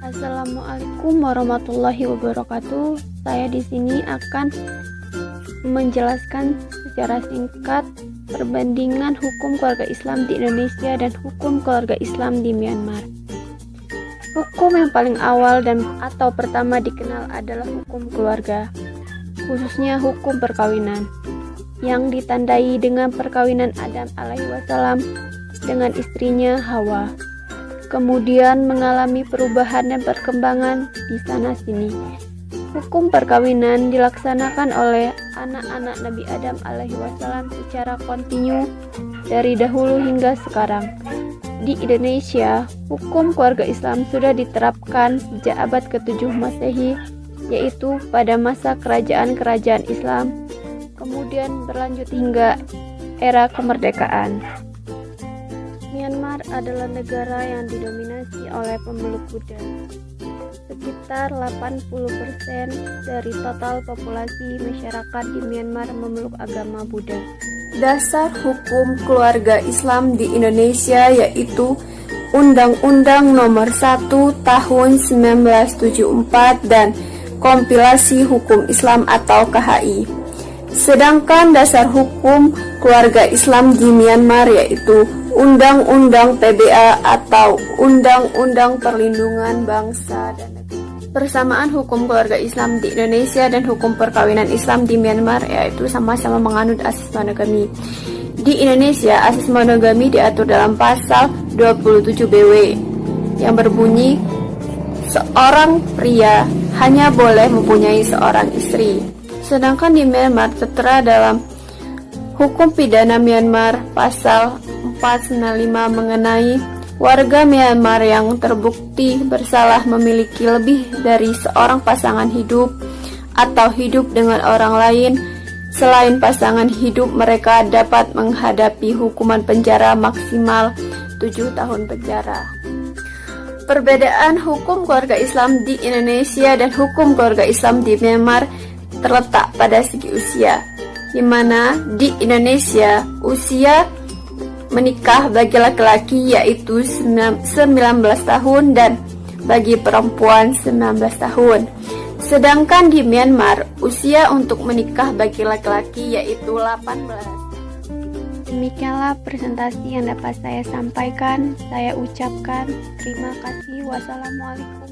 Assalamualaikum warahmatullahi wabarakatuh. Saya di sini akan menjelaskan secara singkat perbandingan hukum keluarga Islam di Indonesia dan hukum keluarga Islam di Myanmar. Hukum yang paling awal dan atau pertama dikenal adalah hukum keluarga, khususnya hukum perkawinan, yang ditandai dengan perkawinan Adam alaihi wasallam dengan istrinya Hawa. Kemudian mengalami perubahan dan perkembangan di sana-sini. Hukum perkawinan dilaksanakan oleh anak-anak Nabi Adam alaihi wasallam secara kontinu dari dahulu hingga sekarang. Di Indonesia, hukum keluarga Islam sudah diterapkan sejak abad ke-7 Masehi, yaitu pada masa kerajaan-kerajaan Islam, kemudian berlanjut hingga era kemerdekaan. Myanmar adalah negara yang didominasi oleh pemeluk Buddha. Sekitar 80% dari total populasi masyarakat di Myanmar memeluk agama Buddha. Dasar hukum keluarga Islam di Indonesia yaitu Undang-Undang Nomor 1 Tahun 1974 dan Kompilasi Hukum Islam atau KHI. Sedangkan dasar hukum keluarga Islam di Myanmar yaitu Undang-Undang PBA atau Undang-Undang Perlindungan Bangsa dan Negara. Persamaan hukum keluarga Islam di Indonesia dan hukum perkawinan Islam di Myanmar yaitu sama-sama menganut asas monogami. Di Indonesia, asas monogami diatur dalam pasal 27 BW yang berbunyi seorang pria hanya boleh mempunyai seorang istri. Sedangkan di Myanmar tertera dalam Hukum Pidana Myanmar pasal 495 mengenai warga Myanmar yang terbukti bersalah memiliki lebih dari seorang pasangan hidup atau hidup dengan orang lain selain pasangan hidup, mereka dapat menghadapi hukuman penjara maksimal 7 tahun penjara. Perbedaan hukum keluarga Islam di Indonesia dan hukum keluarga Islam di Myanmar terletak pada segi usia, di mana di Indonesia usia menikah bagi laki-laki yaitu 19 tahun dan bagi perempuan 19 tahun. Sedangkan di Myanmar usia untuk menikah bagi laki-laki yaitu 18. Demikianlah presentasi yang dapat saya sampaikan, saya ucapkan terima kasih. Wassalamualaikum.